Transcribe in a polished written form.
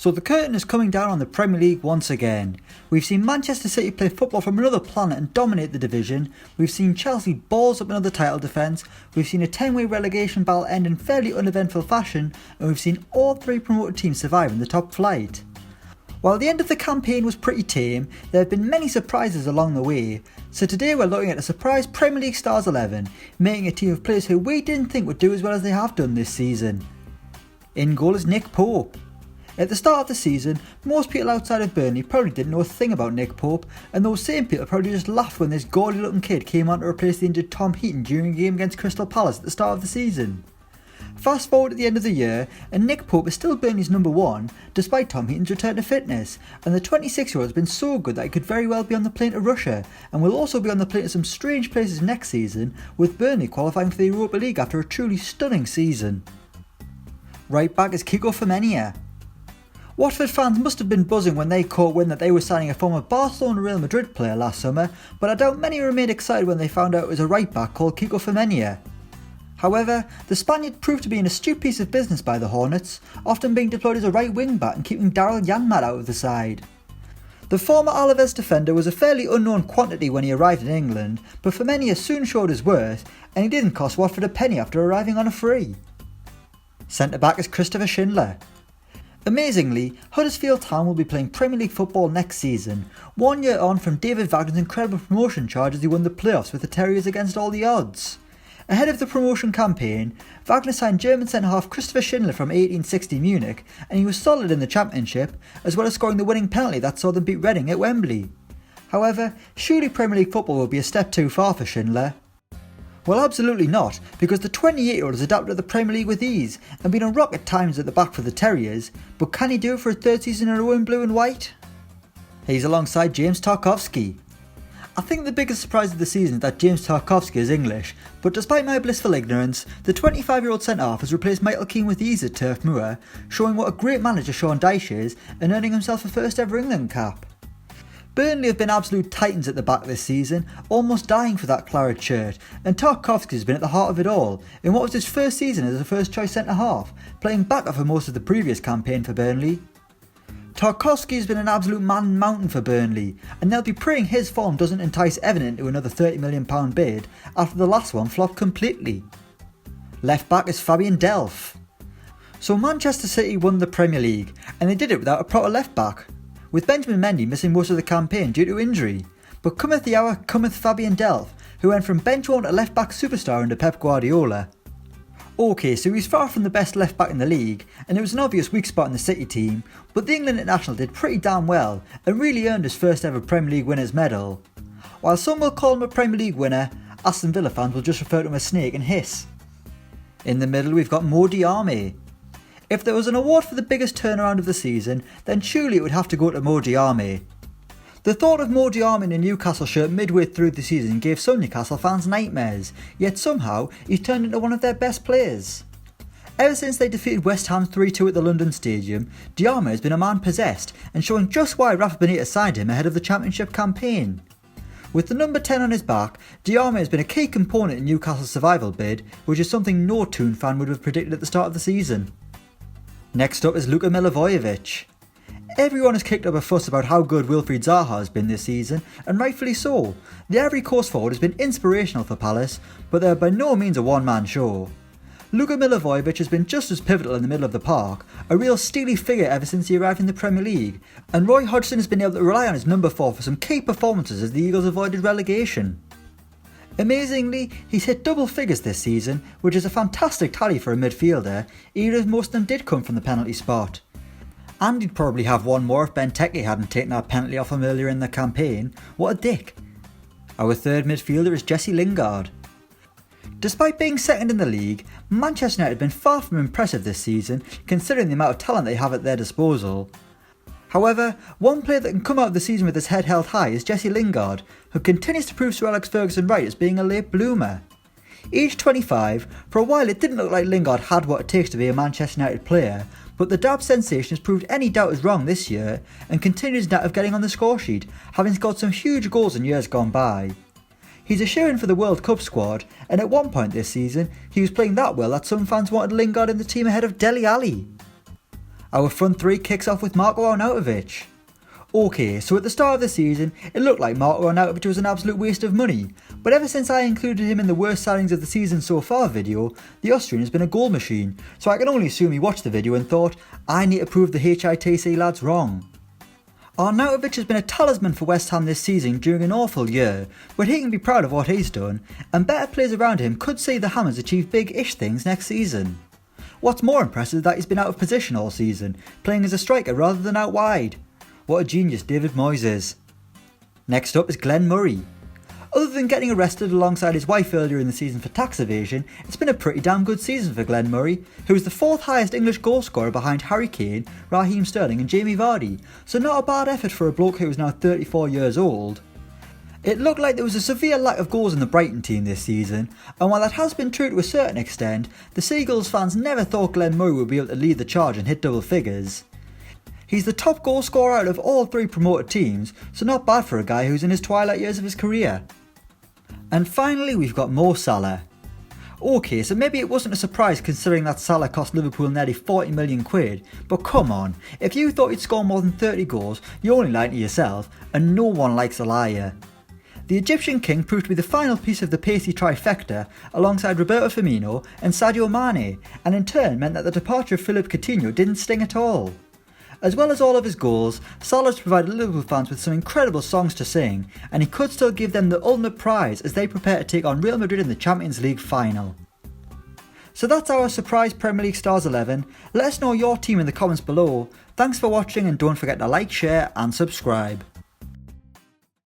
So the curtain is coming down on the Premier League once again. We've seen Manchester City play football from another planet and dominate the division. We've seen Chelsea balls up another title defence. We've seen a 10-way relegation battle end in fairly uneventful fashion. And we've seen all three promoted teams survive in the top flight. While the end of the campaign was pretty tame, there have been many surprises along the way. So today we're looking at a surprise Premier League Stars 11, making a team of players who we didn't think would do as well as they have done this season. In goal is Nick Pope. At the start of the season, most people outside of Burnley probably didn't know a thing about Nick Pope, and those same people probably just laughed when this gaudy looking kid came on to replace the injured Tom Heaton during a game against Crystal Palace at the start of the season. Fast forward to the end of the year, and Nick Pope is still Burnley's number one, despite Tom Heaton's return to fitness, and the 26-year-old has been so good that he could very well be on the plane to Russia, and will also be on the plane to some strange places next season, with Burnley qualifying for the Europa League after a truly stunning season. Right back is Kiko Femenia. Watford fans must have been buzzing when they caught wind that they were signing a former Barcelona Real Madrid player last summer, but I doubt many remained excited when they found out it was a right back called Kiko Femenia. However, the Spaniard proved to be an astute piece of business by the Hornets, often being deployed as a right wing back and keeping Daryl Janmaat out of the side. The former Alaves defender was a fairly unknown quantity when he arrived in England, but Femenia soon showed his worth, and he didn't cost Watford a penny after arriving on a free. Centre back is Christopher Schindler. Amazingly, Huddersfield Town will be playing Premier League football next season, 1 year on from David Wagner's incredible promotion charge as he won the playoffs with the Terriers against all the odds. Ahead of the promotion campaign, Wagner signed German centre-half Christopher Schindler from 1860 Munich, and he was solid in the Championship, as well as scoring the winning penalty that saw them beat Reading at Wembley. However, surely Premier League football will be a step too far for Schindler. Well, absolutely not, because the 28-year-old has adapted to the Premier League with ease and been on rocket times at the back for the Terriers, but can he do it for a third season in a row in blue and white? He's alongside James Tarkowski. I think the biggest surprise of the season is that James Tarkowski is English, but despite my blissful ignorance, the 25-year-old centre-half has replaced Michael Keane with ease at Turf Moor, showing what a great manager Sean Dyche is and earning himself a first ever England cap. Burnley have been absolute titans at the back this season, almost dying for that claret shirt, and Tarkowski has been at the heart of it all, in what was his first season as a first choice centre-half, playing backup for most of the previous campaign for Burnley. Tarkowski has been an absolute man-mountain for Burnley, and they'll be praying his form doesn't entice Everton into another £30 million bid after the last one flopped completely. Left back is Fabian Delph. So Manchester City won the Premier League, and they did it without a proper left back, with Benjamin Mendy missing most of the campaign due to injury. But cometh the hour, cometh Fabian Delph, who went from bench warmer to left back superstar under Pep Guardiola. Okay, so he's far from the best left back in the league, and it was an obvious weak spot in the City team, but the England international did pretty damn well, and really earned his first ever Premier League winners medal. While some will call him a Premier League winner, Aston Villa fans will just refer to him as Snake and hiss. In the middle we've got Mo Salah. If there was an award for the biggest turnaround of the season, then surely it would have to go to Mo Salah. The thought of Mo Salah in a Newcastle shirt midway through the season gave some Newcastle fans nightmares, yet somehow he's turned into one of their best players. Ever since they defeated West Ham 3-2 at the London Stadium, Salah has been a man possessed and showing just why Rafa Benitez signed him ahead of the Championship campaign. With the number 10 on his back, Salah has been a key component in Newcastle's survival bid, which is something no Toon fan would have predicted at the start of the season. Next up is Luka Milivojevic. Everyone has kicked up a fuss about how good Wilfried Zaha has been this season, and rightfully so. The Ivory Coast forward has been inspirational for Palace, but they are by no means a one-man show. Luka Milivojevic has been just as pivotal in the middle of the park, a real steely figure ever since he arrived in the Premier League, and Roy Hodgson has been able to rely on his number 4 for some key performances as the Eagles avoided relegation. Amazingly, he's hit double figures this season, which is a fantastic tally for a midfielder, even if most of them did come from the penalty spot. And he'd probably have one more if Benteke hadn't taken that penalty off him earlier in the campaign. What a dick. Our third midfielder is Jesse Lingard. Despite being second in the league, Manchester United have been far from impressive this season, considering the amount of talent they have at their disposal. However, one player that can come out of the season with his head held high is Jesse Lingard, who continues to prove Sir Alex Ferguson right as being a late bloomer. Aged 25, for a while it didn't look like Lingard had what it takes to be a Manchester United player, but the Dab sensation has proved any doubters wrong this year and continues that of getting on the score sheet, having scored some huge goals in years gone by. He's a shoo-in for the World Cup squad, and at one point this season he was playing that well that some fans wanted Lingard in the team ahead of Dele Alli. Our front three kicks off with Marko Arnautovic. Okay, so at the start of the season, it looked like Marko Arnautovic was an absolute waste of money, but ever since I included him in the worst signings of the season so far video, the Austrian has been a goal machine, so I can only assume he watched the video and thought, I need to prove the HITC lads wrong. Arnautovic has been a talisman for West Ham this season during an awful year, but he can be proud of what he's done, and better players around him could see the Hammers achieve big-ish things next season. What's more impressive is that he's been out of position all season, playing as a striker rather than out wide. What a genius David Moyes is. Next up is Glenn Murray. Other than getting arrested alongside his wife earlier in the season for tax evasion, it's been a pretty damn good season for Glenn Murray, who is the 4th highest English goal scorer behind Harry Kane, Raheem Sterling and Jamie Vardy, so not a bad effort for a bloke who is now 34 years old. It looked like there was a severe lack of goals in the Brighton team this season, and while that has been true to a certain extent, the Seagulls fans never thought Glenn Murray would be able to lead the charge and hit double figures. He's the top goal scorer out of all 3 promoted teams, so not bad for a guy who's in his twilight years of his career. And finally we've got Mo Salah. Okay, so maybe it wasn't a surprise considering that Salah cost Liverpool nearly 40 million quid, but come on, if you thought he'd score more than 30 goals, you're only lying to yourself, and no one likes a liar. The Egyptian king proved to be the final piece of the pacey trifecta alongside Roberto Firmino and Sadio Mane, and in turn meant that the departure of Philippe Coutinho didn't sting at all. As well as all of his goals, Salah's provided Liverpool fans with some incredible songs to sing, and he could still give them the ultimate prize as they prepare to take on Real Madrid in the Champions League final. So that's our surprise Premier League Stars 11. Let us know your team in the comments below. Thanks for watching and don't forget to like, share and subscribe.